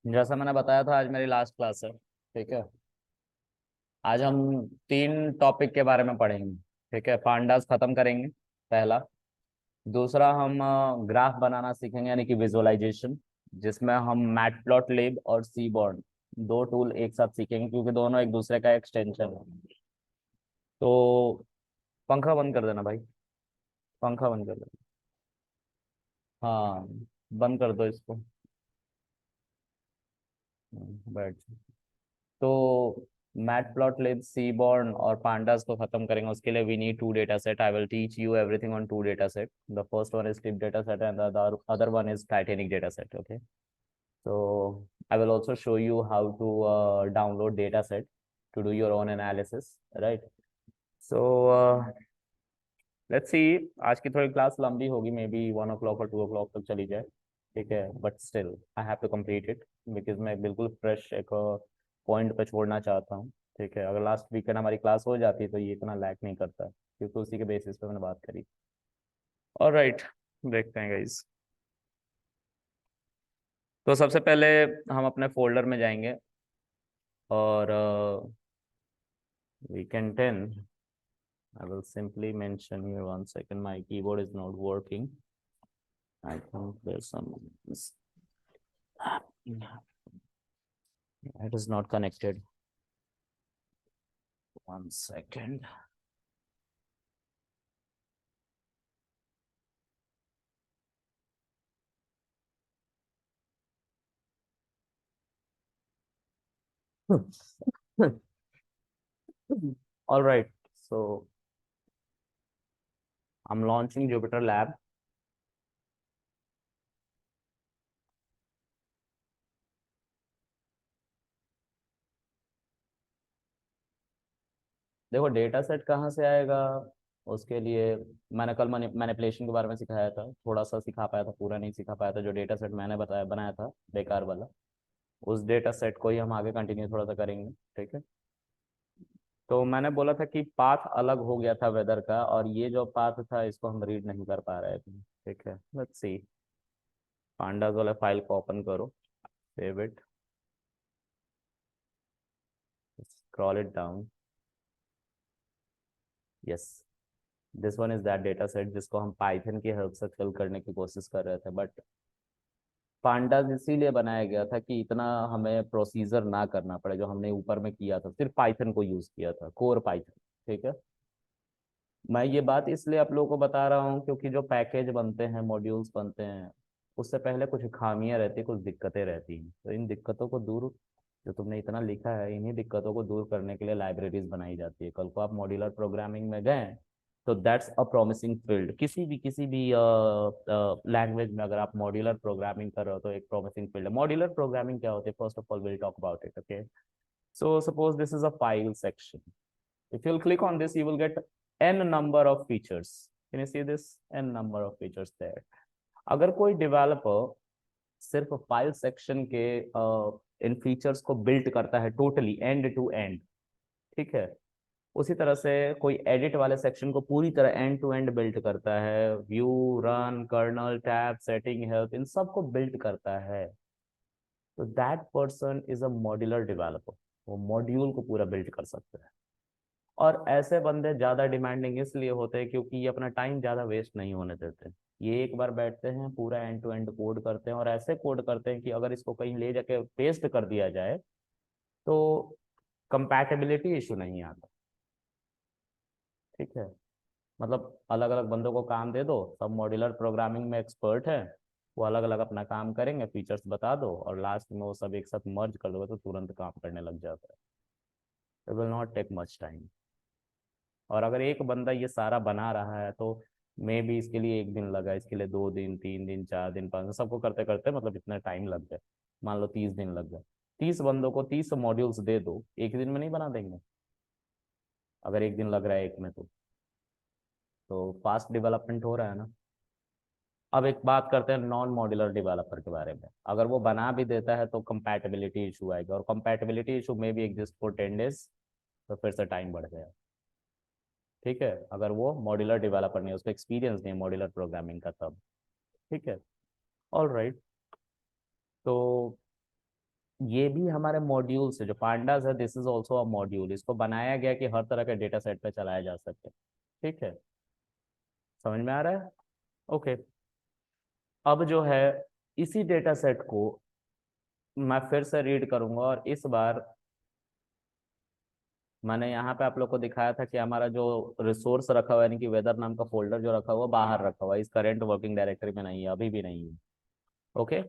जैसा मैंने बताया था, आज मेरी लास्ट क्लास है। ठीक है। आज हम 3 टॉपिक के बारे में पढ़ेंगे। ठीक है, पांडास खत्म करेंगे, पहला। दूसरा, हम ग्राफ बनाना सीखेंगे, यानी कि विजुअलाइजेशन, जिसमें हम मैटप्लॉटलिब और सीबॉर्न, 2 टूल एक साथ सीखेंगे, क्योंकि दोनों एक दूसरे का एक्सटेंशन है। तो पंखा बंद कर देना भाई, पंखा बंद कर देना। हाँ, बंद कर दो इसको। बैठ। तो मैटप्लॉटलिब, सीबॉर्न और पांडास को खत्म करेंगे। उसके लिए we need 2 data set. I will teach you everything on 2 data set. The first one is clip data set and the other one is Titanic data set. Okay. So I will also show you how to download data set to do your own analysis, right? So let's see. आज की थोड़ी class लंबी होगी, may be 1 o'clock और 2 o'clock तक चली जाए। ठीक है, but still I have to complete it, because मैं बिल्कुल फ्रेश एक पॉइंट पे छोड़ना चाहता हूँ। ठीक है, अगर लास्ट वीकेंड हमारी क्लास हो जाती तो ये इतना लैक नहीं करता, क्योंकि उसी के बेसिस पे मैंने बात करी। और राइट, देखते हैं गाइस। तो सबसे पहले हम अपने फोल्डर में जाएंगे और weekend 10, I will simply mention here. 1 second, my keyboard is not working. I think there's some, it is not connected. 1 second. All right, so I'm launching Jupyter Lab. देखो, डेटा सेट कहाँ से आएगा, उसके लिए मैंने कल मैनिपुलेशन के बारे में सिखाया था, थोड़ा सा सिखा पाया था, पूरा नहीं सिखा पाया था। जो डेटा सेट मैंने बताया बनाया था बेकार वाला, उस डेटा सेट को ही हम आगे कंटिन्यू थोड़ा सा करेंगे। ठीक है। तो मैंने बोला था कि पाथ अलग हो गया था वेदर का, और ये जो पाथ था इसको हम रीड नहीं कर पा रहे थे। ठीक है, लेट्स सी। पांडास वाला फाइल को ओपन करो, save it, scroll it down. Yes, this one is that data set जिसको हम पाइथन की हेल्प से फिल करने की कोशिश कर रहे थे, बट पांडास इसीलिए बनाया गया था कि इतना हमें प्रोसीजर ना करना पड़े, जो हमने ऊपर में किया था, सिर्फ पाइथन को यूज किया था, कोर पाइथन। ठीक है। मैं ये बात इसलिए आप लोगों को बता रहा हूँ, क्योंकि जो पैकेज बनते हैं, मॉड्यूल्स बनते हैं, उससे पहले कुछ खामियां रहती हैं, कुछ दिक्कतें रहती हैं। तो इन दिक्कतों को दूर, जो तुमने इतना लिखा है, इन्हीं दिक्कतों को दूर करने के लिए लाइब्रेरीज बनाई जाती है। कल को आप मॉड्यूलर प्रोग्रामिंग में गए तो दैट्स अ प्रॉमिसिंग फील्ड। किसी भी लैंग्वेज में अगर आप मॉड्यूलर प्रोग्रामिंग कर रहे हो तो एक प्रॉमिसिंग फील्ड है। मॉड्यूलर प्रोग्रामिंग क्या होती है, first of all will talk about it. Okay, so suppose this is a file section. If you'll click on this, you will get n number of features. Can you see this? N number of features there. अगर कोई developer सिर्फ file section के इन features को build करता है totally and to and, ठीक है, उसी तरह से कोई एडिट वाले सेक्शन को पूरी तरह एंड टू एंड बिल्ड करता है, view, run, kernel, tab, setting, health, इन सब को बिल्ड करता है, तो that person is a modular developer. वो मॉड्यूल को पूरा बिल्ड कर सकता है। और ऐसे बंदे ज्यादा डिमांडिंग इसलिए होते हैं क्योंकि ये अपना टाइम ज्यादा वेस्ट नहीं होने देते। ये एक बार बैठते हैं, पूरा एंड टू एंड कोड करते हैं, और ऐसे कोड करते हैं कि अगर इसको कहीं ले जाके पेस्ट कर दिया जाए तो कंपैटिबिलिटी इशू नहीं आता। ठीक है, मतलब अलग अलग बंदों को काम दे दो, सब मॉड्यूलर प्रोग्रामिंग में एक्सपर्ट है, वो अलग अलग अपना काम करेंगे, फीचर्स बता दो, और लास्ट में वो सब एक साथ मर्ज कर दोगे तो तुरंत काम करने लग जाता है। It will not take much time. और अगर एक बंदा ये सारा बना रहा है तो मे भी इसके लिए 1 दिन लगा, इसके लिए 2 दिन, 3 दिन, 4 दिन, 5 दिन, सबको करते करते मतलब इतना टाइम लग गया। मान लो 30 दिन लग गए। 30 बंदों को 30 मॉड्यूल्स दे दो, 1 दिन में नहीं बना देंगे? अगर 1 दिन लग रहा है एक में तो फास्ट डेवलपमेंट हो रहा है ना। अब एक बात करते हैं नॉन मॉड्यूलर डेवलपर के बारे में। अगर वो बना भी देता है तो कंपैटिबिलिटी इशू आएगा, और कंपैटिबिलिटी इशू में भी एग्जिस्ट फॉर 10 डेज, तो फिर से टाइम बढ़ गया। ठीक है, अगर वो मॉड्यूलर डेवलपर नहीं है, उसको एक्सपीरियंस नहीं है मॉड्यूलर प्रोग्रामिंग का, तब। ठीक है, ऑल राइट। तो ये भी हमारे मॉड्यूल से, जो पांडास है this is also a module, इसको बनाया गया कि हर तरह के डेटा सेट पे चलाया जा सके। ठीक है, समझ में आ रहा है? ओके। अब जो है इसी डेटा सेट को मैं फिर से रीड करूंगा, और इस बार मैंने यहाँ पे आप लोग को दिखाया था कि हमारा जो रिसोर्स रखा हुआ है, यानी कि वेदर नाम का फोल्डर जो रखा हुआ बाहर रखा हुआ है, इस करेंट वर्किंग डायरेक्टरी में नहीं है, अभी भी नहीं है। ओके।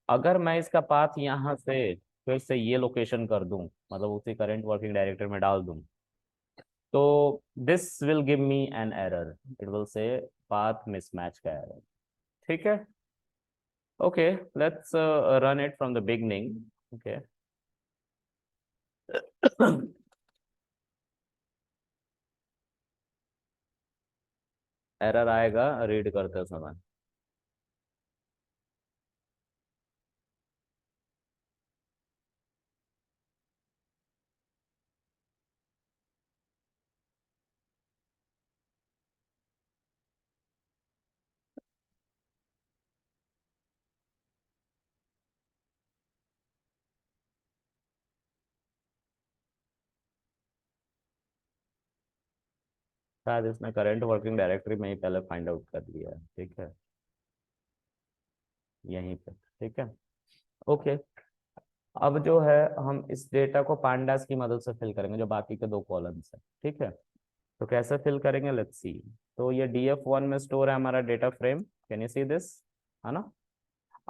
अगर मैं इसका पाथ यहाँ से फिर से ये लोकेशन कर दूं, मतलब उसी करेंट वर्किंग डायरेक्टरी में डाल दूं, तो this will give me an error, it will say path mismatch का एरर। ठीक है। Okay, let's run it from the beginning. Okay. Error आएगा रीड करते समय। शायद इसने करंट वर्किंग डायरेक्टरी में ही पहले फाइंड आउट कर लिया है। ठीक है, यहीं पे। ठीक है। ओके। अब जो है हम इस डेटा को पांडास की मदद से फिल करेंगे, जो बाकी के दो कॉलम्स है। ठीक है, तो कैसे फिल करेंगे, लेट्स सी। तो ये df1 में स्टोर है हमारा data frame, can you see this, है ना?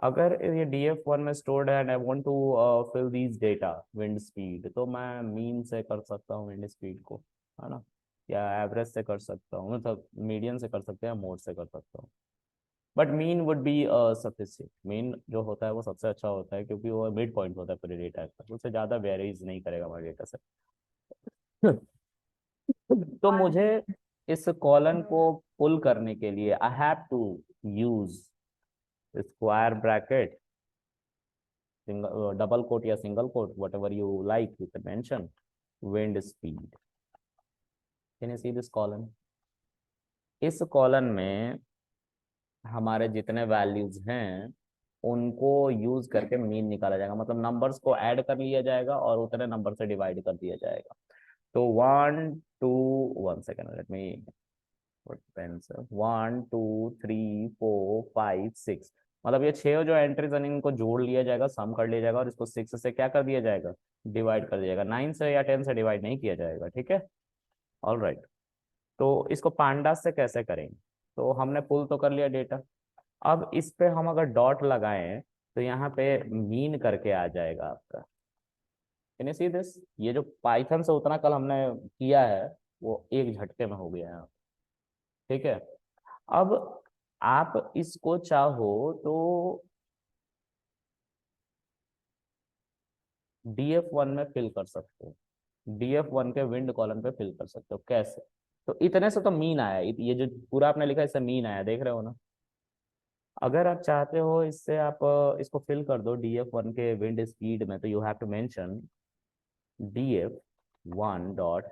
अगर ये df1 में स्टोर्ड है and I want to fill these data wind speed, तो मैं मीन से कर सकता हूँ विंड स्पीड को, है ना? या एवरेज से कर सकता हूँ, मतलब मीडियन से कर सकते हैं, मोड से कर सकता हूँ। But mean would be sufficient. Mean जो होता है वो सबसे अच्छा होता है, क्योंकि वो मिड पॉइंट होता है पूरे डेटा का, उससे ज़्यादा वेरीज नहीं करेगा हमारे डेटा से। तो मुझे इस कॉलन को पुल करने के लिए I have to use square bracket, single double quote या single quote, whatever you like you can mention, wind speed. Can you see this colon? इस कॉलन में हमारे जितने वैल्यूज हैं उनको यूज करके मीन निकाला जाएगा, मतलब नंबर्स को ऐड कर लिया जाएगा और उतने नंबर से डिवाइड कर दिया जाएगा। तो 1 2 1 सेकेंड, लेट मी पेन से, 1 2 3 4 5 6, मतलब ये छह जो एंट्रीज हैं इनको जोड़ लिया जाएगा, सम कर लिया जाएगा, और इसको 6 से क्या कर दिया जाएगा, डिवाइड कर दिया जाएगा। 9 से या 10 से डिवाइड नहीं किया जाएगा। ठीक है, ऑल राइट। तो इसको पांडास से कैसे करेंगे? तो हमने पुल तो कर लिया डेटा, अब इस पे हम अगर डॉट लगाएं तो यहाँ पे मीन करके आ जाएगा आपका। Can you see this? ये जो पाइथन से उतना कल हमने किया है वो एक झटके में हो गया है। ठीक है। अब आप इसको चाहो तो df1 में फिल कर सकते हो, df1 के विंड कॉलम पे फिल कर सकते हो। कैसे? तो इतने से तो मीन आया, ये जो पूरा आपने लिखा है इससे मीन आया, देख रहे हो ना? अगर आप चाहते हो इससे आप इसको फिल कर दो df1 के विंड स्पीड में, तो you have to mention df1 dot,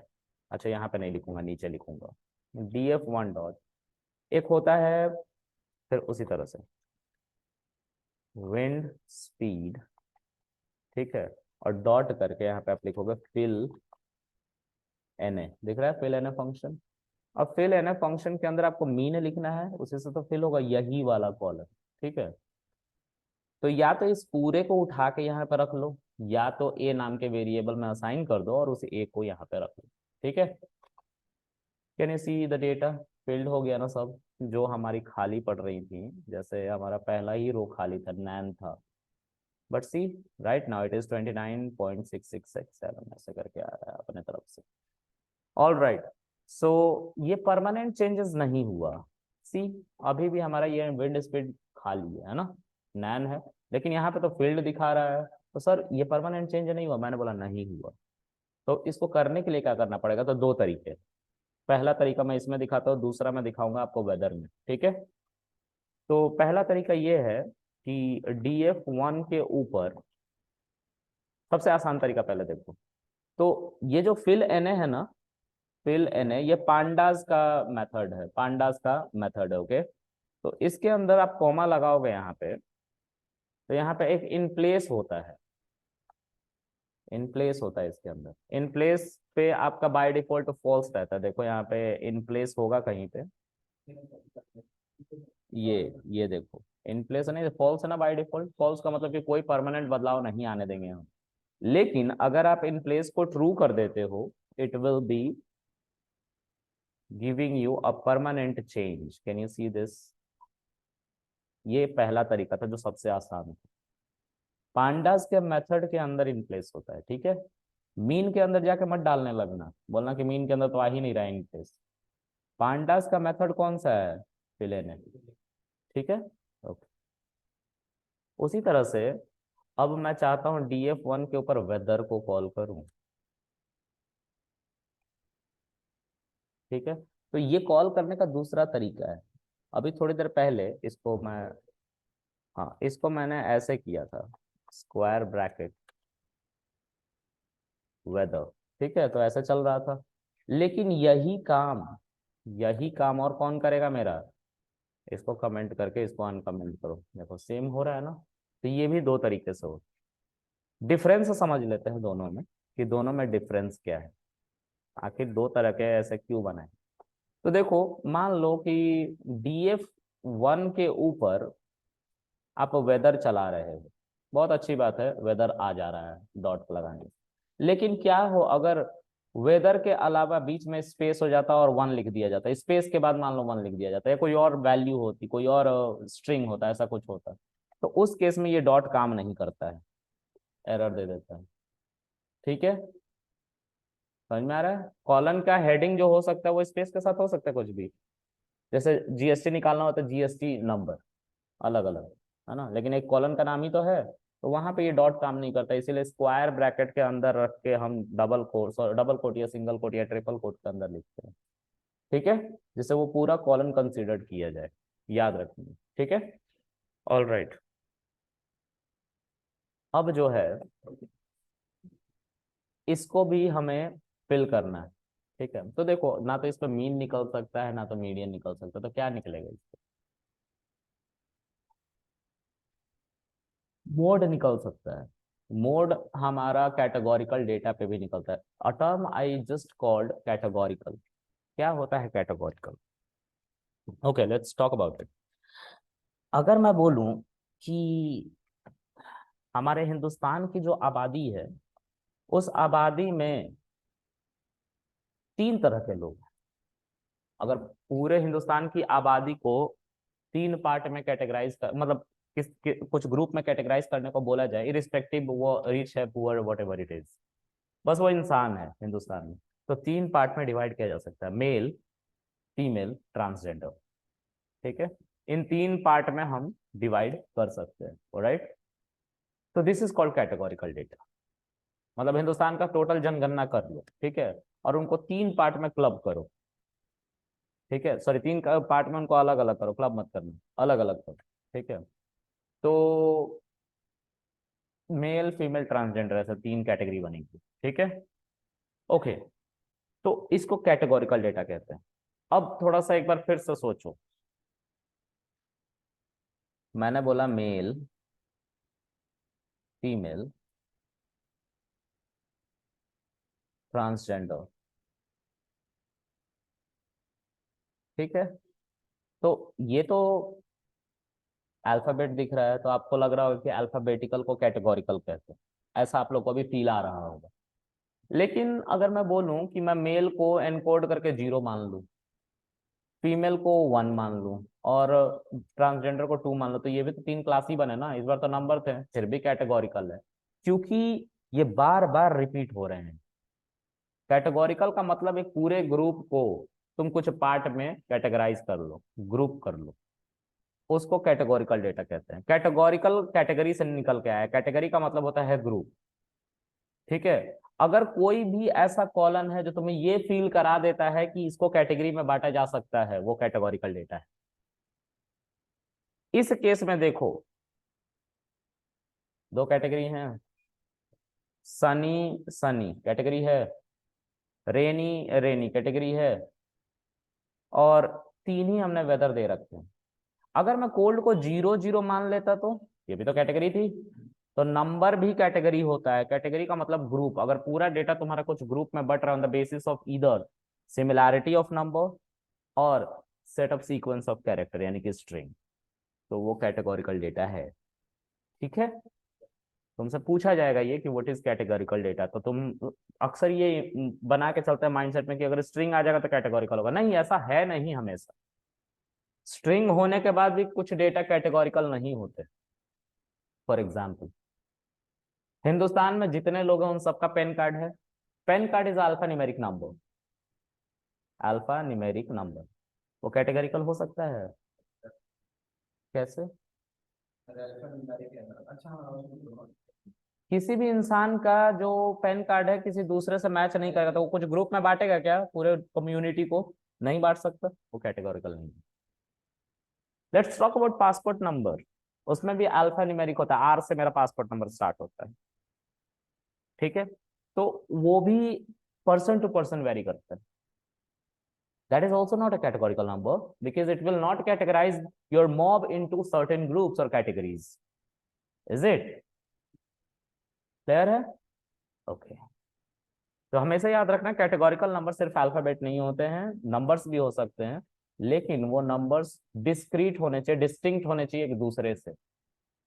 अच्छा यहाँ पे नहीं लिखूंगा, नीचे लिखूंगा df1 डॉट, एक होता है फिर उसी तरह से विंड स्पीड। ठीक है, और डॉट करके यहाँ पे आप लिखोगे फिल एन ए, दिख रहा है फिल एन ए फंक्शन। अब फिल एन ए फंक्शन के अंदर आपको मीन लिखना है, उसी से तो फिल होगा यही वाला कॉलम। ठीक है, तो या तो इस पूरे को उठा के यहाँ पे रख लो, या तो ए नाम के वेरिएबल में असाइन कर दो और उस ए को यहाँ पे रख लो। ठीक है, can you see the data? Field हो गया ना सब, जो हमारी खाली पड़ रही थी, जैसे हमारा पहला ही रो खाली था, नैन था, but see right now it is 29.6667 ऐसे करके आ रहा है अपने तरफ से। ऑल राइट, सो ये परमानेंट चेंजेस नहीं हुआ। सी, अभी भी हमारा ये विंड स्पीड खाली है ना, नैन है, लेकिन यहाँ पे तो फील्ड दिखा रहा है। तो सर ये परमानेंट चेंज नहीं हुआ, मैंने बोला नहीं हुआ। तो इसको करने के लिए क्या करना पड़ेगा? तो दो तरीके, पहला तरीका मैं इसमें दिखाता हूँ, दूसरा मैं दिखाऊंगा आपको वेदर में। ठीक है, तो पहला तरीका ये है कि df1 के ऊपर, सबसे आसान तरीका पहले देखो, तो ये जो फिल एन है ना, फिल एन ये पांडास का मेथड है, पांडास का मेथड है। ओके, तो इसके अंदर आप कॉमा लगाओगे यहाँ पे, तो यहाँ पे एक इन प्लेस होता है, इन प्लेस होता है इसके अंदर। इन प्लेस पे आपका बाय डिफॉल्ट फॉल्स रहता है। देखो यहाँ पे इन प्लेस होगा कहीं पे, ये देखो इन प्लेस नहीं, फॉल्स है ना बाय डिफॉल्ट। फॉल्स का मतलब कि कोई परमानेंट बदलाव नहीं आने देंगे हम। लेकिन अगर आप इन प्लेस को ट्रू कर देते हो, it will be giving you a permanent change. Can you see this? ये पहला तरीका था जो सबसे आसान था। पांडास के मेथड के अंदर इन प्लेस होता है, ठीक है। मीन के अंदर जाके मत डालने लगना, बोलना कि मीन के अंदर तो आ ही नहीं रहा है इन प्लेस। पांडास का मेथड कौन सा है? फिलेन है, ठीक है। ओके, उसी तरह से अब मैं चाहता हूं df1 के ऊपर वेदर को कॉल करूं, ठीक है। तो ये कॉल करने का दूसरा तरीका है। अभी थोड़ी देर पहले इसको मैं, हाँ इसको मैंने ऐसे किया था, स्क्वायर ब्रैकेट वेदर, ठीक है। तो ऐसे चल रहा था। लेकिन यही काम और कौन करेगा मेरा? इसको कमेंट करके इसको अनकमेंट करो, देखो सेम हो रहा है ना। तो ये भी दो तरीके से हो। डिफरेंस समझ लेते हैं दोनों में, कि दोनों में डिफरेंस क्या है, आखिर दो तरह के ऐसे क्यों बनाए। तो देखो, मान लो कि df1 के ऊपर आप वेदर चला रहे हो, बहुत अच्छी बात है, वेदर आ जा रहा है डॉट लगाने। लेकिन क्या हो अगर वेदर के अलावा बीच में स्पेस हो जाता और वन लिख दिया जाता, स्पेस के बाद मान लो वन लिख दिया जाता, या कोई और वैल्यू होती, कोई और स्ट्रिंग होता, ऐसा कुछ होता, तो उस केस में ये डॉट काम नहीं करता है, एरर दे देता है, ठीक है। समझ में आ रहा है? कॉलन का हेडिंग जो हो सकता है वो स्पेस के साथ हो सकता है कुछ भी। जैसे जीएसटी निकालना होता है, जीएसटी नंबर अलग अलग है ना, लेकिन एक कॉलन का नाम ही तो है। तो वहां पे ये डॉट काम नहीं करता, इसीलिए स्क्वायर ब्रैकेट के अंदर रख के हम डबल कोट या सिंगल कोट या ट्रिपल कोट के अंदर लिखते हैं, ठीक है, जिससे वो पूरा कॉलन कंसीडर्ड किया जाए, याद रखिए, ठीक है। ऑल राइट, अब जो है इसको भी हमें फिल करना है, ठीक है। तो देखो, ना तो इस पर मीन निकल सकता है ना तो मीडियन निकल सकता है, तो क्या निकलेगा? मोड निकल सकता है। मोड हमारा कैटेगोरिकल डेटा पे भी निकलता है। A term I just called categorical. क्या होता है categorical? Okay, let's talk about it. अगर मैं बोलूं कि हमारे हिंदुस्तान की जो आबादी है, उस आबादी में तीन तरह के लोग हैं। अगर पूरे हिंदुस्तान की आबादी को तीन पार्ट में कैटेगराइज कर, मतलब कुछ ग्रुप में कैटेगराइज करने को बोला जाए, इरिस्पेक्टिव वो रिच है poor what ever it is, बस वो इंसान है हिंदुस्तान में, तो तीन पार्ट में डिवाइड किया जा सकता है, मेल, फीमेल, ट्रांसजेंडर, ठीक है। इन तीन पार्ट में हम डिवाइड कर सकते हैं, ऑलराइट। तो this is called categorical data. मतलब हिंदुस्तान का टोटल जनगणना कर लो, ठीक है, और उनको तीन पार्ट में क्लब करो, ठीक है, सॉरी तीन पार्ट में उनको अलग अलग करो, क्लब मत करना, अलग अलग करो, ठीक है। तो मेल, फीमेल, ट्रांसजेंडर, ऐसा तीन कैटेगरी बनेगी, ठीक है। ओके, तो इसको कैटेगोरिकल डेटा कहते हैं। अब थोड़ा सा एक बार फिर से सोचो, मैंने बोला मेल, फीमेल, ट्रांसजेंडर, ठीक है। तो ये तो अल्फाबेट दिख रहा है, तो आपको लग रहा होगा कि अल्फाबेटिकल को कैटेगोरिकल कहते हैं, ऐसा आप लोग को भी फील आ रहा होगा। लेकिन अगर मैं बोलूं कि मैं मेल को एनकोड करके 0 मान लूं, फीमेल को 1 मान लूं, और ट्रांसजेंडर को 2 मान लूं, तो ये भी तो तीन क्लास ही बने ना, इस बार तो नंबर थे, फिर भी कैटेगोरिकल है, क्योंकि ये बार बार रिपीट हो रहे हैं। कैटेगोरिकल का मतलब एक पूरे ग्रुप को तुम कुछ पार्ट में कैटेगराइज कर लो, ग्रुप कर लो, उसको कैटेगोरिकल डेटा कहते हैं। कैटेगोरिकल कैटेगरी से निकल के आया, कैटेगरी का मतलब होता है ग्रुप, ठीक है। अगर कोई भी ऐसा कॉलम है जो तुम्हें ये फील करा देता है कि इसको कैटेगरी में बांटा जा सकता है, वो कैटेगोरिकल डेटा है। इस केस में देखो, दो कैटेगरी हैं, सनी, सनी कैटेगरी है, रेनी, रेनी कैटेगरी है, और तीन ही हमने वेदर दे रखे हैं। अगर मैं कोल्ड को 0 0 मान लेता तो ये भी तो कैटेगरी थी, तो नंबर भी कैटेगरी होता है। कैटेगरी का मतलब ग्रुप। अगर पूरा डेटा तुम्हारा कुछ ग्रुप में बट रहा है on the basis of either similarity of number और set of sequence of character यानी कि स्ट्रिंग, तो वो कैटेगोरिकल डेटा है। ठीक है, तुमसे पूछा जाएगा ये कि व्हाट इज कैटेगोरिकल डेटा, तो तुम अक्सर ये बना के चलते हैं माइंडसेट में कि अगर स्ट्रिंग आ जाएगा तो कैटेगोरिकल होगा। नहीं, ऐसा है नहीं। हमेशा स्ट्रिंग होने के बाद भी कुछ डेटा कैटेगोरिकल नहीं होते। फॉर एग्जाम्पल, हिंदुस्तान में जितने लोग हैं उन सबका पैन कार्ड है। Pan card is alpha numeric number. Alpha numeric number वो कैटेगोरिकल हो सकता है? कैसे? किसी भी इंसान का जो पैन कार्ड है किसी दूसरे से मैच नहीं करेगा तो वो कुछ ग्रुप में बांटेगा क्या पूरे कम्युनिटी को? नहीं बांट सकता, वो कैटेगोरिकल नहीं है। Let's talk about passport number. उसमें भी अल्फा न्यूमेरिक होता है, आर से मेरा पासपोर्ट नंबर स्टार्ट होता है। ठीक है, तो वो भी पर्सन टू पर्सन वेरी करता है। That is also not a categorical number because it will not categorize your mob into certain groups or categories. Is it clear है? Okay. तो हमेशा याद रखना कैटेगोरिकल नंबर सिर्फ अल्फाबेट नहीं होते हैं, नंबर्स भी हो सकते हैं, लेकिन वो नंबर्स डिस्क्रीट होने चाहिए, डिस्टिंक्ट होने चाहिए एक दूसरे से।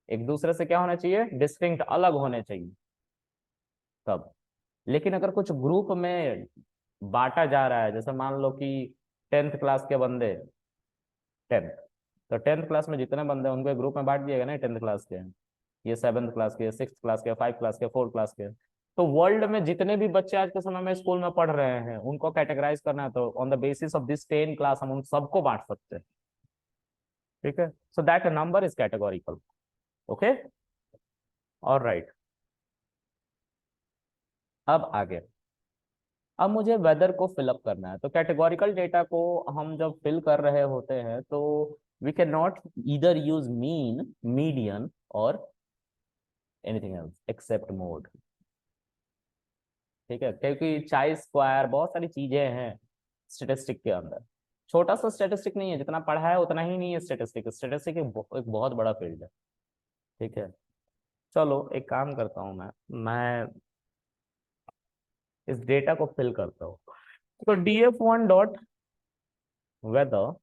एक दूसरे से क्या होना चाहिए? डिस्टिंक्ट, अलग होने चाहिए तब। लेकिन अगर कुछ ग्रुप में बांटा जा रहा है, जैसे मान लो कि 10th क्लास के बंदे, 10th, तो 10th क्लास में जितने बंदे हैं उनको एक ग्रुप में बांट दिएगा ना, 10th क्लास के हैं, ये 7th क्लास के, 6th क्लास के, 5 क्लास के, 4 क्लास के। तो वर्ल्ड में जितने भी बच्चे आज के समय में स्कूल में पढ़ रहे हैं उनको कैटेगराइज करना है तो on the basis of this 10 class हम उन सबको बांट सकते हैं। ठीक है, so that number is categorical. Okay, alright. अब आगे, अब मुझे वेदर को फिलअप करना है। तो कैटेगोरिकल डेटा को हम जब फिल कर रहे होते हैं तो we can not either use mean, median और एनीथिंग एल्स एक्सेप्ट मोड। ठीक है, क्योंकि चाई स्क्वायर बहुत सारी चीजें हैं स्टेटिस्टिक के अंदर। छोटा सा स्टेटिस्टिक नहीं है, जितना पढ़ा है उतना ही नहीं है स्टेटिस्टिक। स्टेटिस्टिक एक बहुत बड़ा फील्ड है। ठीक है, चलो एक काम करता हूँ मैं इस डेटा को फिल करता हूँ। तो df1 dot weather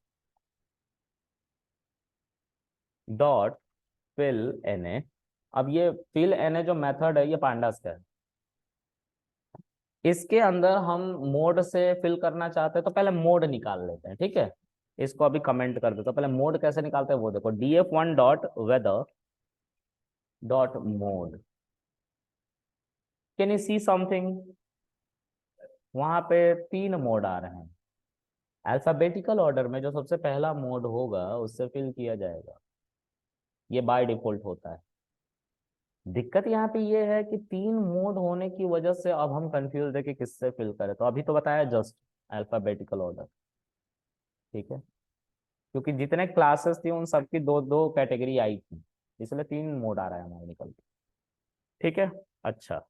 dot fillna. अब ये फिल एन जो मेथड है ये पांडास का है। इसके अंदर हम मोड से फिल करना चाहते हैं तो पहले मोड निकाल लेते हैं। ठीक है, इसको अभी कमेंट कर दो। तो पहले मोड कैसे निकालते हैं वो देखो, df1 dot weather dot mode. Can you see something? वहां पे 3 मोड आ रहे हैं। अल्फाबेटिकल ऑर्डर में जो सबसे पहला मोड होगा उससे फिल किया जाएगा, ये बाय डिफॉल्ट होता है। दिक्कत यहाँ पे ये है कि 3 मोड होने की वजह से अब हम कंफ्यूज है कि किससे फिल करें। तो अभी तो बताया जस्ट अल्फाबेटिकल ऑर्डर। ठीक है, क्योंकि जितने क्लासेस थी उन सबकी 2-2 कैटेगरी आई थी, इसलिए 3 मोड आ रहा है हमारे निकल के। ठीक है, अच्छा।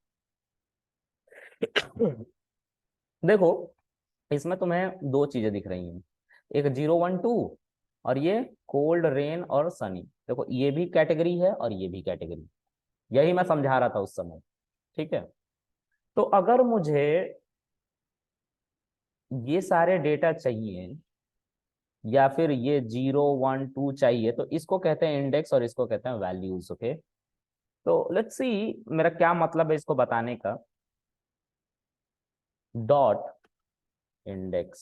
देखो, इसमें तुम्हें 2 चीजें दिख रही हैं, एक 012 और ये कोल्ड रेन और सनी। देखो ये भी कैटेगरी है और ये भी कैटेगरी, यही मैं समझा रहा था उस समय। ठीक है, तो अगर मुझे ये सारे डेटा चाहिए या फिर ये 012 चाहिए तो इसको कहते हैं इंडेक्स और इसको कहते हैं वैल्यूज। ओके, तो लेट्स सी मेरा क्या मतलब है इसको बताने का। Dot index,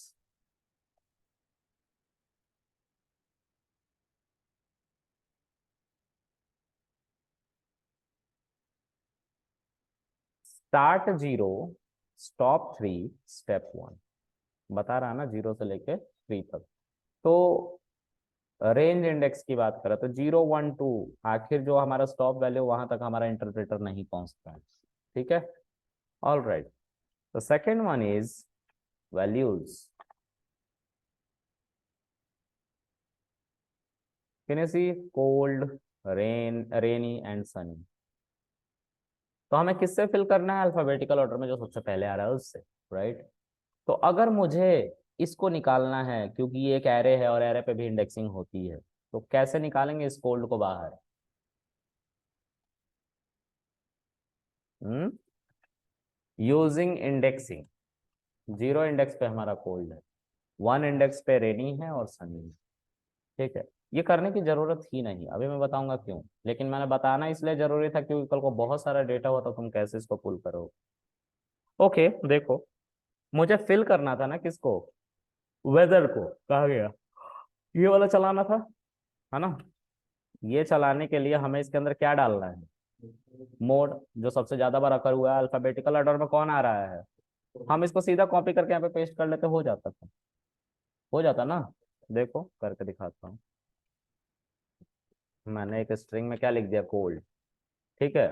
start 0, stop 3, step 1। बता रहा ना 0 से लेके 3 तक। तो रेंज इंडेक्स की बात करें तो 012 आखिर जो हमारा स्टॉप वैल्यू वहां तक हमारा इंटरप्रेटर नहीं पहुंचता है। ठीक है, all right. The second one is values. Can you see cold, rain, rainy and sunny. तो हमें किससे फिल करना है? अल्फाबेटिकल ऑर्डर में जो सबसे पहले आ रहा है उससे, राइट। तो अगर मुझे इसको निकालना है, क्योंकि ये एक एरे है और एरे पे भी इंडेक्सिंग होती है, तो कैसे निकालेंगे इस कोल्ड को बाहर? यूजिंग इंडेक्सिंग, 0 इंडेक्स पे हमारा कोल्ड है, 1 इंडेक्स पे रेनी है और सनी है। ठीक है, ये करने की जरूरत ही नहीं, अभी मैं बताऊंगा क्यों, लेकिन मैंने बताना इसलिए जरूरी था क्योंकि कल को बहुत सारा डेटा हो तो तुम कैसे इसको पुल करोगे। ओके देखो, मुझे फिल करना था ना किसको, वेदर को, कहा गया ये वाला चलाना था, है ना। ये चलाने के लिए हमें इसके अंदर क्या डालना है, मोड, जो सबसे ज्यादा बार अकर हुआ है, अल्फाबेटिकल ऑर्डर में कौन आ रहा है, हम इसको सीधा कॉपी करके यहाँ पे पेस्ट कर लेते, हो जाता था, हो जाता ना। देखो करके दिखाता हूँ, मैंने एक स्ट्रिंग में क्या लिख दिया, कोल्ड। ठीक है,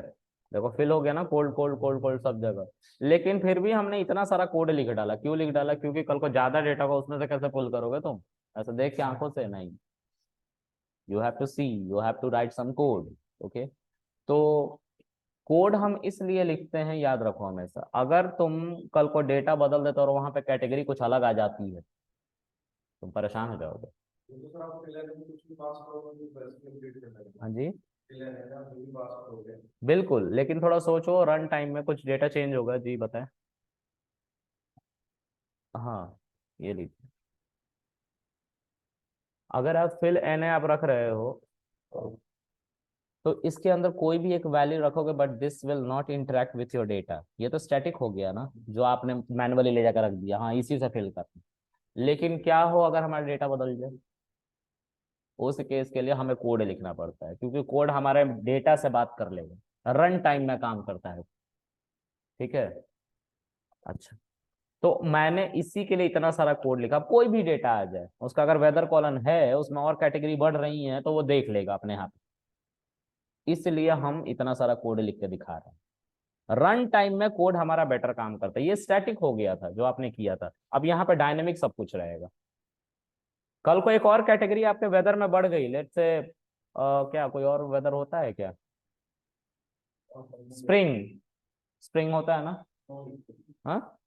देखो फिल हो गया ना, कोल्ड कोल्ड कोल्ड कोल्ड सब जगह। लेकिन फिर भी हमने इतना सारा कोड लिख डाला, क्यों लिख डाला, क्योंकि कल को ज्यादा डेटा को उसमें से कैसे पुल करोगे तुम, ऐसे देख के आंखों से नहीं, you have to see, you have to write some code. Okay, तो कोड हम इसलिए लिखते हैं, याद रखो हमेशा, अगर तुम कल को डेटा बदल देते और वहां पे कैटेगरी कुछ अलग आ जाती है, तुम परेशान हो जाओगे। हाँ जी, बिल्कुल, लेकिन थोड़ा सोचो, रन टाइम में कुछ डेटा चेंज होगा, जी बताएं। हाँ, ये लीजिए, अगर आप फिल एन आप रख रहे हो तो इसके अंदर कोई भी एक वैल्यू रखोगे, but this will not interact with your data, ये तो स्टैटिक हो गया ना, जो आपने मैनुअली ले जाकर रख दिया, हाँ इसी से फिल करना। लेकिन क्या हो अगर हमारा डेटा बदल जाए, उस केस के लिए हमें कोड लिखना पड़ता है, क्योंकि कोड हमारे डेटा से बात कर लेगा, रन टाइम में काम करता है। ठीक है, अच्छा, तो मैंने इसी के लिए इतना सारा कोड लिखा, कोई भी डेटा आ जाए उसका, अगर वेदर कॉलन है उसमें और कैटेगरी बढ़ रही है तो वो देख लेगा अपने आप, इसलिए हम इतना सारा कोड लिख के दिखा रहे हैं। रन टाइम में कोड हमारा बेटर काम करता है, ये स्टैटिक हो गया था जो आपने किया था, अब यहाँ पे डायनेमिक सब कुछ रहेगा। कल को एक और कैटेगरी आपके वेदर में बढ़ गई, लेट से क्या कोई और वेदर होता है क्या, स्प्रिंग, स्प्रिंग होता है ना, हाँ,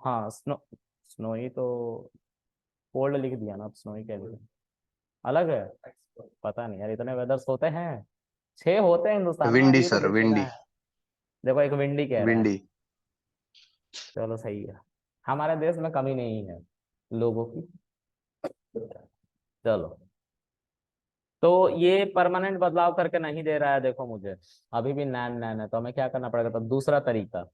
हाँ स्नो, स्नोई तो कोल्ड लिख दिया ना, अब स्नोई क्या लिखा, अलग है, पता नहीं यार, इतने वेदर्स होते हैं, 6 होते हैं हिंदुस्तान में, विंडी अभी तो सर, दूसरा विंडी। है। देखो एक विंडी कह रहा है, विंडी। चलो सही है, हमारे देश में कमी नहीं है लोगों की। चलो, तो ये परमानेंट बदलाव करके नहीं दे रहा है, देखो मुझे अभी भी नैन नैन है, तो हमें क्या करना पड़ेगा, तो दूसरा तरीका,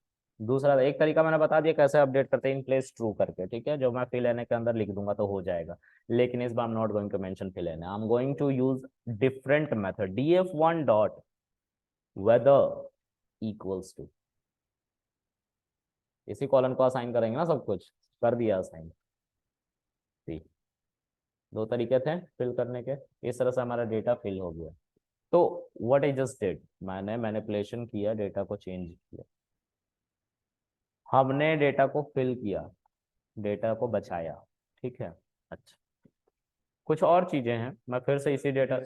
दूसरा एक तरीका मैंने बता दिया कैसे अपडेट करते हैं, इन प्लेस ट्रू करके, ठीक है, जो मैं फिल एन के अंदर लिख दूंगा तो हो जाएगा। लेकिन इस बार I am not going to mention fill N, I am going to use different method, df1 dot weather equals to, इसी कॉलन को असाइन करेंगे ना, सब कुछ कर दिया असाइन। ठीक, 2 तरीके थे फिल करने के, इस तरह से हमारा डेटा फिल हो गया। तो व्हाट आई जस्ट डिड, मैंने मैनिपुलेशन किया, डेटा को चेंज किया, हमने डेटा को फिल किया, डेटा को बचाया। ठीक है, अच्छा, कुछ और चीजें हैं, मैं फिर से इसी डेटा,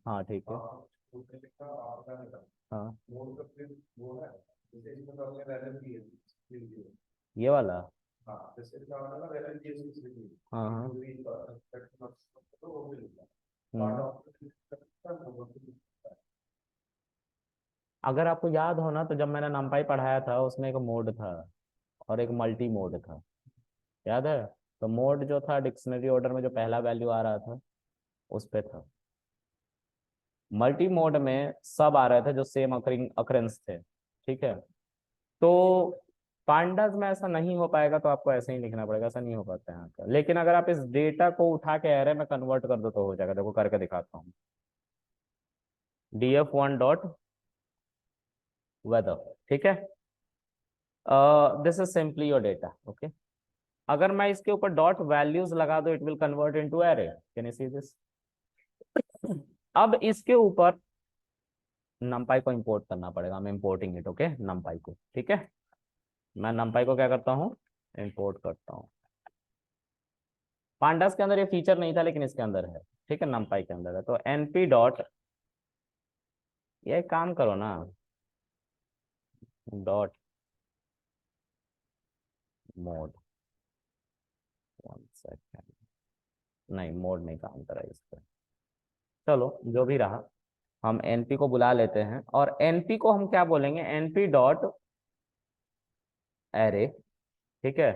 हाँ ठीक है, हाँ ये वाला, हाँ हाँ, अगर आपको याद हो ना, तो जब मैंने नंपाई पढ़ाया था उसमें एक मोड था और एक मल्टी मोड था, याद है। तो मोड जो था डिक्शनरी ऑर्डर में जो पहला वैल्यू आ रहा था उस पे था, मल्टी मोड में सब आ रहे थे जो सेम अकरिंग अकरेंस थे। ठीक है, तो पांडास में ऐसा नहीं हो पाएगा, तो आपको ऐसे ही लिखना पड़ेगा, ऐसा नहीं हो पाता है यहाँ का। लेकिन अगर आप इस डेटा को उठा के एरे में कन्वर्ट कर दो तो हो जाएगा, देखो करके दिखाता हूँ, df1 डॉट वेदर, ठीक है, this is simply your data. Okay, अगर मैं इसके ऊपर डॉट वैल्यूज लगा दो, it will convert into array, can you see this. अब इसके ऊपर नमपाई को इंपोर्ट करना पड़ेगा, मैं इंपोर्टिंग इट, ओके, नमपाई को, ठीक है, मैं नमपाई को क्या करता हूँ, इंपोर्ट करता हूँ। पांडास के अंदर ये फीचर नहीं था लेकिन इसके अंदर है, ठीक है, नमपाई के अंदर है, तो np डॉट, ये काम करो ना, डॉट मोड, 1 सेकेंड, नहीं मोड नहीं काम करा इस पर, चलो जो भी रहा, हम एनपी को बुला लेते हैं और एनपी को हम क्या बोलेंगे, एनपी डॉट एरे। ठीक है,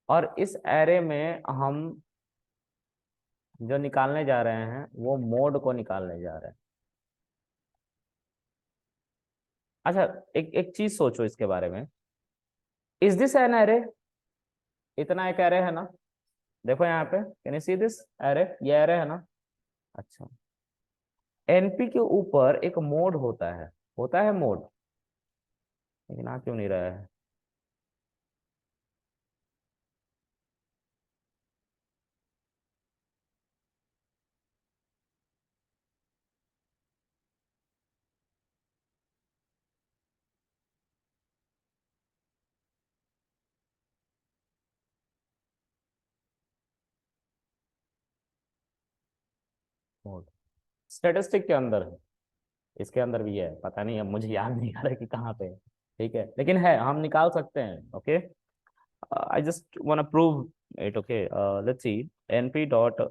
और इस एरे में हम जो निकालने जा रहे हैं वो मोड को निकालने जा रहे हैं। अच्छा, एक एक चीज सोचो इसके बारे में, इज दिस एन एरे? इतना एक एरे है ना, देखो यहाँ पे, can you see this array, ये एरे है ना। अच्छा, एनपी के ऊपर एक मोड होता है मोड, लेकिन आ क्यों नहीं रहा है? मोड स्टेटिस्टिक के अंदर है, इसके अंदर भी है, पता नहीं, अब मुझे याद नहीं आ रहा कि कहाँ पे है। ठीक है, लेकिन है, हम निकाल सकते हैं। Okay, I just want prove it. Okay, let's see, np dot,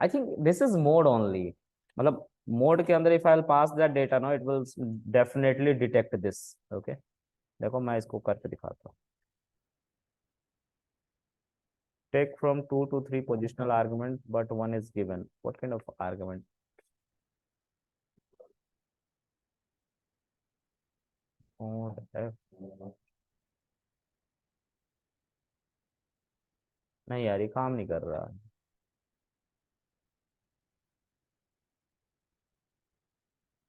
I think this is mode only, मतलब मोड के अंदर if I pass that data no, it will definitely detect this. Okay, देखो मैं इसको करके दिखाता हूँ। Take from 2 to 3 positional argument, but one is given. What kind of argument? Mode F. नहीं यार, ये काम नहीं कर रहा।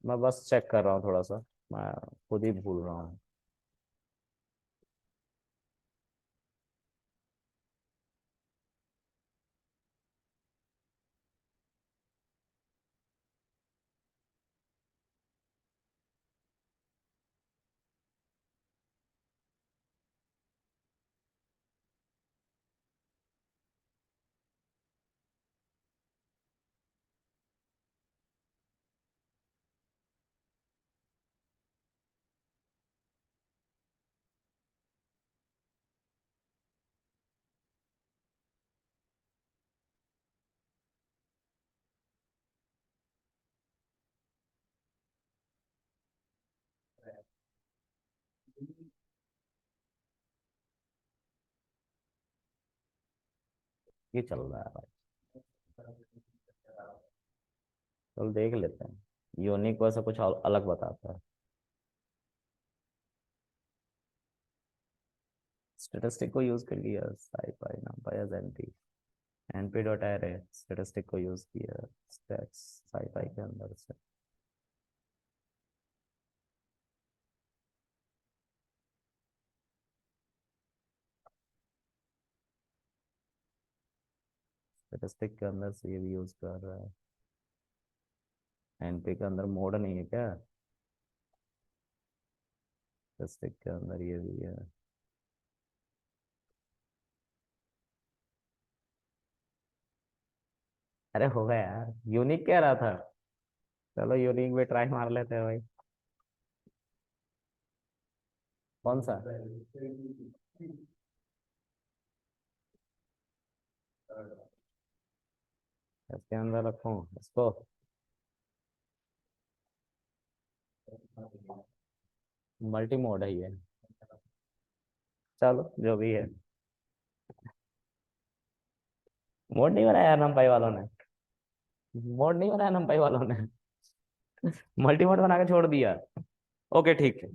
मैं बस चेक कर रहा हूँ थोड़ा सा, मैं खुद ही भूल रहा हूँ। ये चल रहा है भाई, चल देख लेते हैं। यूनिक वैसे कुछ अलग बताता है। स्टेटिस्टिक को यूज कर लिया, SciPy NumPy as NP, NP dot array, statistic को यूज किया स्टैट्स साइपाई के अंदर से। स्टेटिस्टिक के अंदर से ये भी यूज कर रहा है। एनपी के अंदर मोड नहीं है क्या? स्टेटिस्टिक के अंदर ये भी है। अरे होगा यार, यूनिक कह रहा था। चलो यूनिक भी ट्राई मार लेते हैं भाई। कौन सा? इसके अंदर रखूं इसको? मल्टी मोड है ये। चलो जो भी है। मोड नहीं बनाया यार नंपाई वालों ने, मोड नहीं बनाया नंपाई वालों ने, मल्टी मोड बना के छोड़ दिया। ओके ठीक है,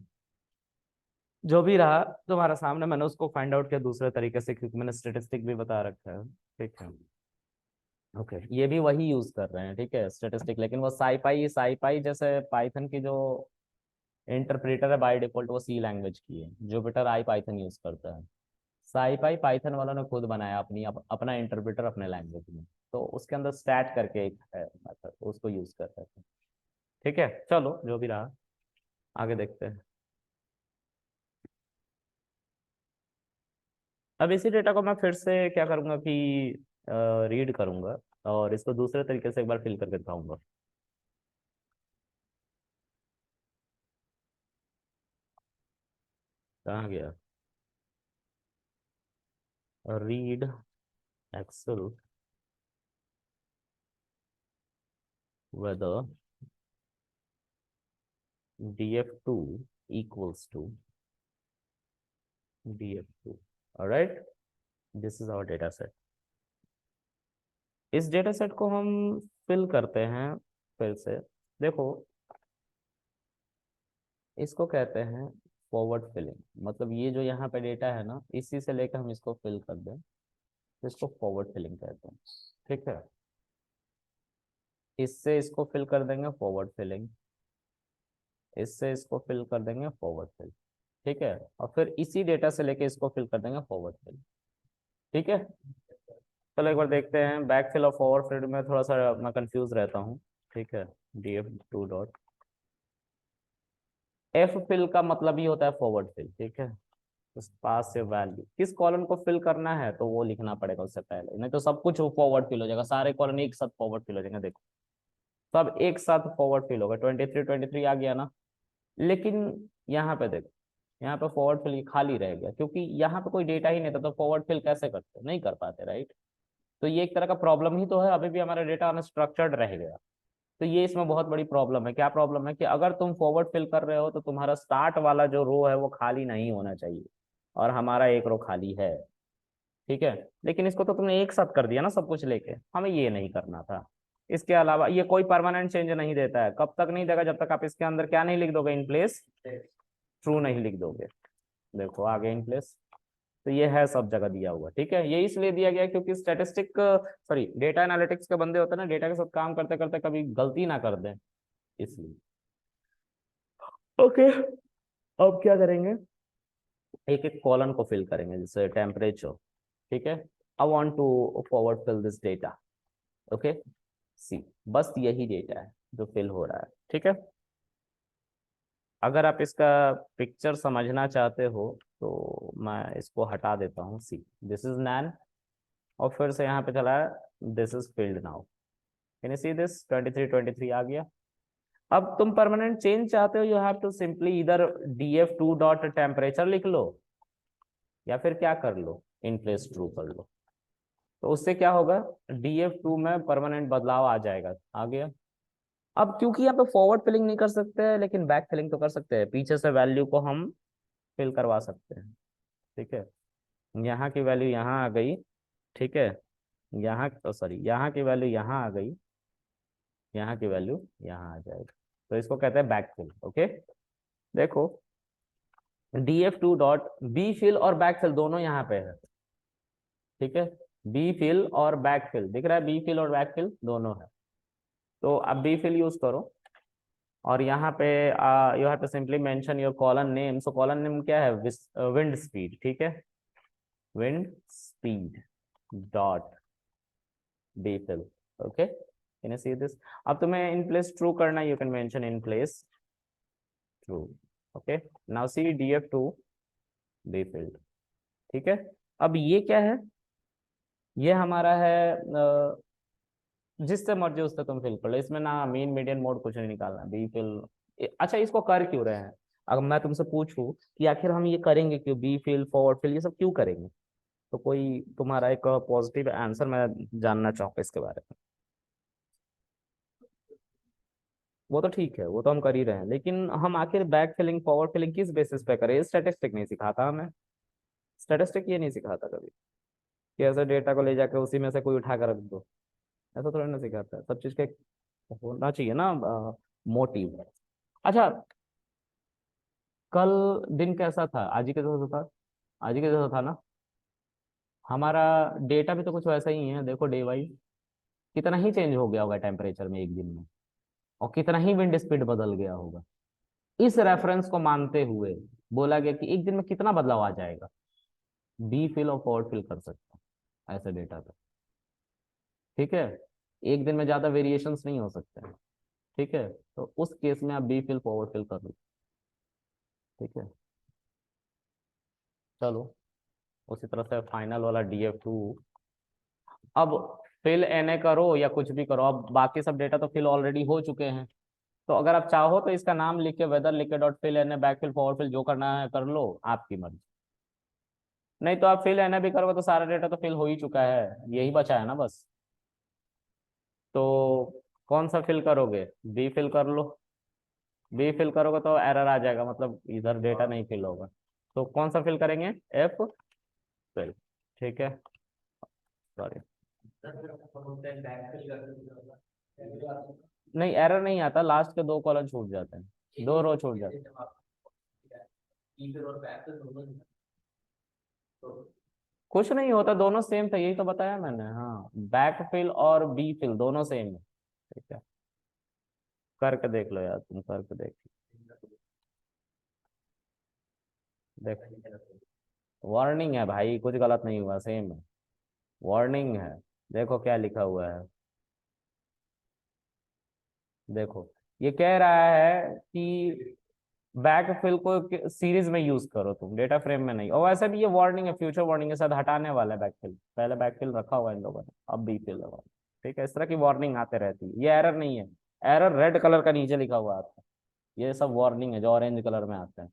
जो भी रहा तुम्हारा सामने, मैंने उसको फाइंड आउट किया दूसरे तरीके से, क्योंकि मैंने स्टेटिस्टिक भी बता रखा है। ठीक है। ओके, ये भी वही यूज कर रहे हैं, ठीक है, स्टेटिस्टिक, लेकिन वो साईपाई जैसे पाइथन की जो इंटरप्रेटर है बाय डिफॉल्ट, वो सी लैंग्वेज की है, जुपिटर आई पाइथन यूज करता है। साईपाई पाइथन वालों ने खुद बनाया अपना इंटरप्रेटर अपने लैंग्वेज में, तो उसके अंदर स्टैट करके एक है मेथड, उसको यूज करते हैं। ठीक है, चलो जो भी रहा, आगे देखते हैं। अब इसी डेटा को मैं फिर से क्या करूंगा कि रीड करूंगा, और इसको दूसरे तरीके से एक बार फिल करके दिखाऊंगा। कहाँ गया? Read excel, whether df2 equals to df2. Alright, this is our data set. इस डेटा सेट को हम फिल करते हैं फिर से। देखो, इसको कहते हैं फॉरवर्ड फिलिंग। मतलब ये जो यहाँ पे डेटा है ना, इसी से लेकर हम इसको फिल कर दें तो इसको फॉरवर्ड फिलिंग कहते हैं। ठीक है, इससे इसको फिल कर देंगे फॉरवर्ड फिलिंग, इससे इसको फिल कर देंगे फॉरवर्ड फिल। ठीक है, और फिर इसी डेटा से लेके इसको फिल कर देंगे फॉरवर्ड फिल। ठीक है, चलो एक बार देखते हैं बैक फिल और फॉरवर्ड फिल में थोड़ा सा मैं कंफ्यूज रहता हूँ। ठीक है, df2 डॉट एफ फिल का मतलब ही होता है फॉरवर्ड फिल। ठीक है, उस पास से वैल्यू किस कॉलम को फिल करना है तो वो लिखना पड़ेगा उससे पहले, नहीं तो सब कुछ फॉरवर्ड फिल हो जाएगा, सारे कॉलम एक साथ फॉरवर्ड फिल हो जाएंगे। देखो, सब एक साथ फॉरवर्ड फिल होगा। 23 आ गया ना, लेकिन यहाँ पे देखो, यहाँ पे फॉरवर्ड फिल खाली रह गया क्योंकि यहाँ पे कोई डेटा ही नहीं था, तो फॉरवर्ड फिल कैसे करते, नहीं कर पाते, राइट। तो ये एक तरह का प्रॉब्लम ही तो है, अभी भी हमारा डेटा अनस्ट्रक्चर्ड रह गया। तो ये इसमें बहुत बड़ी प्रॉब्लम है। क्या प्रॉब्लम है कि अगर तुम फॉरवर्ड फिल कर रहे हो तो तुम्हारा स्टार्ट वाला जो रो है वो खाली नहीं होना चाहिए, और हमारा एक रो खाली है। ठीक है, लेकिन इसको तो तुमने एक साथ कर दिया ना सब कुछ लेके, हमें ये नहीं करना था। इसके अलावा ये कोई परमानेंट चेंज नहीं देता है। कब तक नहीं देगा, जब तक आप इसके अंदर क्या नहीं लिख दोगे, इन प्लेस ट्रू नहीं लिख दोगे। देखो आगे इन प्लेस, तो ये है सब जगह दिया हुआ। ठीक है, ये इसलिए दिया गया क्योंकि स्टैटिस्टिक सॉरी डेटा एनालिटिक्स के बंदे होते हैं ना, डेटा के साथ काम करते करते कभी गलती ना कर दें, इसलिए। ओके, अब क्या करेंगे, एक एक कॉलम को फिल करेंगे, जैसे टेम्परेचर। ठीक है, I want to forward fill this data. Okay, see, बस यही डेटा है जो फिल हो रहा है। ठीक है, अगर आप इसका पिक्चर समझना चाहते हो तो मैं इसको हटा देता हूँ। सी, दिस इज नैन, और फिर से यहाँ पे चला है this is field now. Can you see this, 23 आ गया। अब तुम परमानेंट चेंज चाहते हो, यू हैव टू सिंपली इधर df2 डॉट टेम्परेचर लिख लो, या फिर क्या कर लो, इन प्लेस ट्रू कर लो। तो उससे क्या होगा, df2 में परमानेंट बदलाव आ जाएगा। आ गया। अब क्योंकि यहाँ पे फॉरवर्ड फिलिंग नहीं कर सकते, लेकिन बैक फिलिंग तो कर सकते हैं, पीछे से वैल्यू को हम फिल करवा सकते हैं। ठीक है, यहाँ की वैल्यू यहाँ आ गई। ठीक है, यहाँ सॉरी यहाँ की वैल्यू यहाँ आ गई, यहाँ की वैल्यू यहाँ आ जाएगी, तो इसको कहते हैं बैक फिल। ओके, देखो df2 डॉट बी फिल और बैक फिल दोनों यहाँ पे है। ठीक है, बी फिल और बैक फिल दिख रहा है, बी फिल और बैक फिल दोनों है। तो अब बी फिल यूज करो, और यहाँ पे you have to simply mention your column name. So column name क्या है, विंड स्पीड। ठीक है, wind speed dot b fill. Okay, can you see this. अब तुम्हें इन प्लेस ट्रू करना है, you can mention in place true. Okay, now see df2 b filled. ठीक है, अब ये क्या है, ये हमारा है जिससे मर्जी उससे तुम फिल कर लो, इसमें ना मीन मीडियन मोड कुछ नहीं निकालना, बी फिल। अच्छा, इसको कर क्यों रहे हैं, अगर मैं तुमसे पूछूं कि आखिर हम ये करेंगे क्यों, बी फिल फॉरवर्ड फिल ये सब क्यों करेंगे, तो कोई तुम्हारा एक पॉजिटिव आंसर मैं जानना चाहूंगा इसके बारे में। वो तो ठीक है, वो तो हम कर ही रहे हैं, लेकिन हम आखिर बैक फिलिंग फॉरवर्ड फिलिंग किस बेसिस पे करें, स्टैटिस्टिक नहीं सिखाता हमें। स्टैटिस्टिक ये नहीं सिखाता कभी कि ऐसे डेटा को ले जाकर उसी में से कोई उठा कर रख दो, ऐसा थोड़ा ना सिखाता है। सब चीज का एक होना चाहिए ना मोटिव। अच्छा, कल दिन कैसा था, आज ही के जैसा था, आज ही के जैसा था ना। हमारा डेटा भी तो कुछ वैसा ही है, देखो डे वाइज कितना ही चेंज हो गया होगा टेम्परेचर में एक दिन में, और कितना ही विंड स्पीड बदल गया होगा। इस रेफरेंस को मानते हुए बोला गया कि एक दिन में कितना बदलाव आ जाएगा, बी फिल और फॉरवर्ड फिल कर सकते हैं ऐसे डेटा पे। ठीक है, एक दिन में ज्यादा वेरिएशंस नहीं हो सकते हैं। ठीक है, तो उस केस में आप बी फिल फॉरवर्ड फिल कर लो। ठीक है, चलो उसी तरह से फाइनल वाला df2। अब फिल एन करो या कुछ भी करो, अब बाकी सब डेटा तो फिल ऑलरेडी हो चुके हैं। तो अगर आप चाहो तो इसका नाम लिख के वेदर लिख के dot fillna back fill forward fill जो करना है कर लो, आपकी मर्जी। नहीं तो आप फिल एन भी करोगे तो सारा डेटा तो फिल हो ही चुका है, यही बचा है ना बस। तो कौन सा फिल करोगे? बी फिल कर लो। बी फिल करोगे तो एरर आ जाएगा, मतलब इधर डेटा नहीं फिल होगा। तो कौन सा फिल करेंगे? F fill. ठीक है, सॉरी। नहीं, एरर नहीं आता, लास्ट के दो कॉलम छूट जाते हैं, दो रो छूट जाते हैं। कुछ नहीं होता, दोनों सेम था, यही तो बताया मैंने। हाँ, बैक फिल और बी फिल दोनों सेम है। ठीक है, करके देख लो यार, तुम करके देख देख। वार्निंग है भाई, कुछ गलत नहीं हुआ, सेम है। वार्निंग है। देखो क्या लिखा हुआ है। देखो, ये कह रहा है कि बैक फिल को सीरीज में यूज करो तुम, डेटा फ्रेम में नहीं। और वैसे भी ये वार्निंग है, फ्यूचर वार्निंग के साथ हटाने वाला है बैक फिल। पहले बैक फिल रखा हुआ है इन लोगों ने, अब बी फिल लगा। ठीक है, इस तरह की वार्निंग आते रहती है, ये एरर नहीं है। एरर रेड कलर का नीचे लिखा हुआ आता है, ये सब वार्निंग है जो ऑरेंज कलर में आते हैं।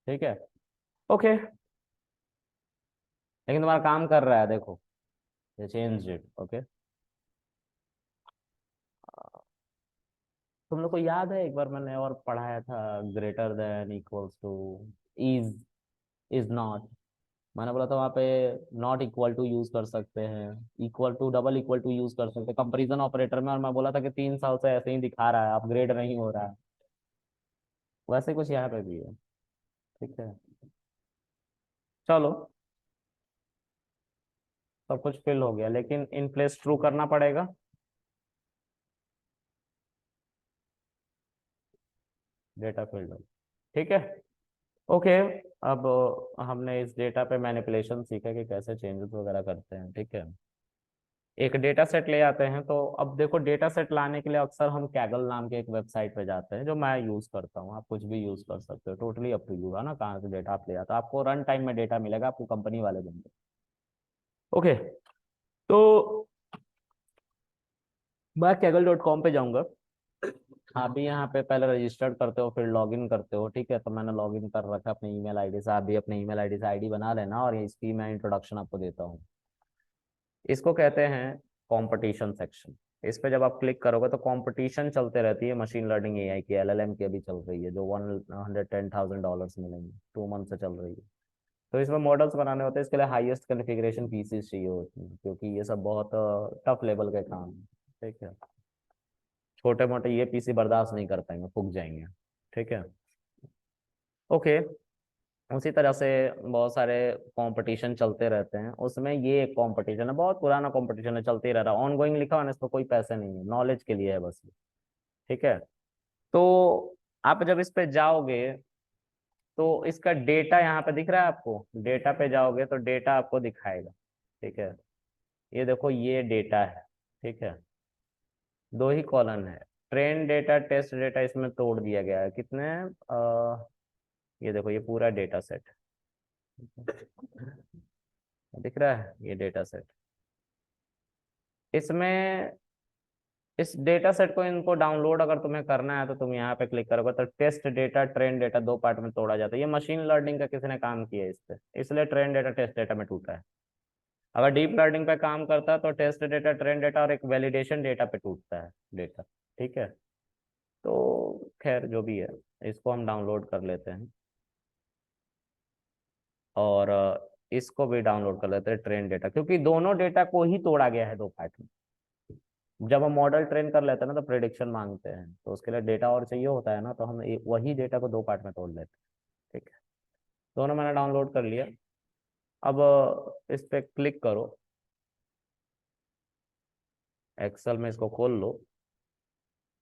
ठीक है, ओके। लेकिन तुम्हारा काम कर रहा है, देखो, ये चेंज इट। ओके, तुम लोग को याद है एक बार मैंने और पढ़ाया था, greater than, equals to, is, is not. मैंने बोला था वहाँ पे नॉट इक्वल टू यूज कर सकते हैं, equal to, double equal to use कर सकते हैं कंपैरिजन ऑपरेटर में। और मैं बोला था कि 3 साल से ऐसे ही दिखा रहा है, अपग्रेड नहीं हो रहा है। वैसे कुछ यहाँ पे भी है। ठीक है, चलो, सब कुछ फिल हो गया, लेकिन इन प्लेस ट्रू करना पड़ेगा। Data field. ठीक है, ओके। अब हमने इस डेटा पे मैनिपुलेशन सीखा कि कैसे चेंजेस वगैरह करते हैं। ठीक है, एक डेटा सेट ले आते हैं। तो अब देखो, डेटा सेट लाने के लिए अक्सर हम कैगल नाम के एक वेबसाइट पे जाते हैं, जो मैं यूज करता हूँ। आप कुछ भी यूज कर सकते हो, टोटली अप टू यू है ना, कहाँ से डेटा आप ले आते हो। आपको रन टाइम में डेटा मिलेगा, आपको कंपनी वाले देंगे। ओके, तो मैं कैगल.com पे जाऊंगा। आप भी यहाँ पे पहले रजिस्टर्ड करते हो, फिर लॉगिन करते हो। ठीक है, तो मैंने लॉगिन कर रखा है अपने ईमेल आईडी से। आप भी अपने ईमेल आईडी से आईडी बना लेना, और इसकी मैं इंट्रोडक्शन आपको देता हूँ। इसको कहते हैं कंपटीशन सेक्शन। इस पे जब आप क्लिक करोगे तो कंपटीशन चलते रहती है मशीन लर्निंग एआई की, एलएलएम की अभी चल रही है, जो $110,000 मिलेंगे, 2 मंथ से चल रही है। तो इसमें मॉडल्स बनाने होते हैं, इसके लिए हाईएस्ट कॉन्फ़िगरेशन पीसीस चाहिए होती है, क्योंकि ये सब बहुत टफ लेवल के काम है। ठीक है, छोटे मोटे ये पीसी बर्दाश्त नहीं कर पाएंगे, फूक जाएंगे। ठीक है, ओके। उसी तरह से बहुत सारे कंपटीशन चलते रहते हैं, उसमें ये एक कंपटीशन है, बहुत पुराना कंपटीशन है, चलते ही रह रहा है, ऑनगोइंग लिखा हुआ है, इस पर कोई पैसे नहीं है, नॉलेज के लिए है बस। ठीक है, तो आप जब इस पे जाओगे तो इसका डेटा यहाँ पे दिख रहा है आपको, डेटा पे जाओगे तो डेटा आपको दिखाएगा। ठीक है, ये देखो, ये डेटा है। ठीक है, दो ही कॉलम है, ट्रेन डेटा, टेस्ट डेटा, इसमें तोड़ दिया गया है। कितने ये देखो, ये पूरा डेटा सेट दिख रहा है, ये डेटा सेट। इसमें इस डेटा सेट को, इनको डाउनलोड अगर तुम्हें करना है तो तुम यहाँ पे क्लिक करोगे तो टेस्ट डेटा, ट्रेन डेटा, दो पार्ट में तोड़ा जाता है। ये मशीन लर्निंग का किसी ने काम किया है इस पे, इसलिए ट्रेन डेटा टेस्ट डेटा में टूटा है। अगर डीप लर्निंग पे काम करता है तो टेस्ट डेटा, ट्रेन डेटा और एक वैलिडेशन डेटा पे टूटता है डेटा। ठीक है, तो खैर जो भी है, इसको हम डाउनलोड कर लेते हैं, और इसको भी डाउनलोड कर लेते हैं, ट्रेन डेटा, क्योंकि दोनों डेटा को ही तोड़ा गया है दो पार्ट में। जब हम मॉडल ट्रेन कर लेते हैं ना तो प्रिडिक्शन मांगते हैं, तो उसके लिए डेटा और चाहिए होता है ना, तो हम वही डेटा को दो पार्ट में तोड़ लेते हैं। ठीक है, दोनों मैंने डाउनलोड कर लिया। अब इस पे क्लिक करो, एक्सेल में इसको खोल लो।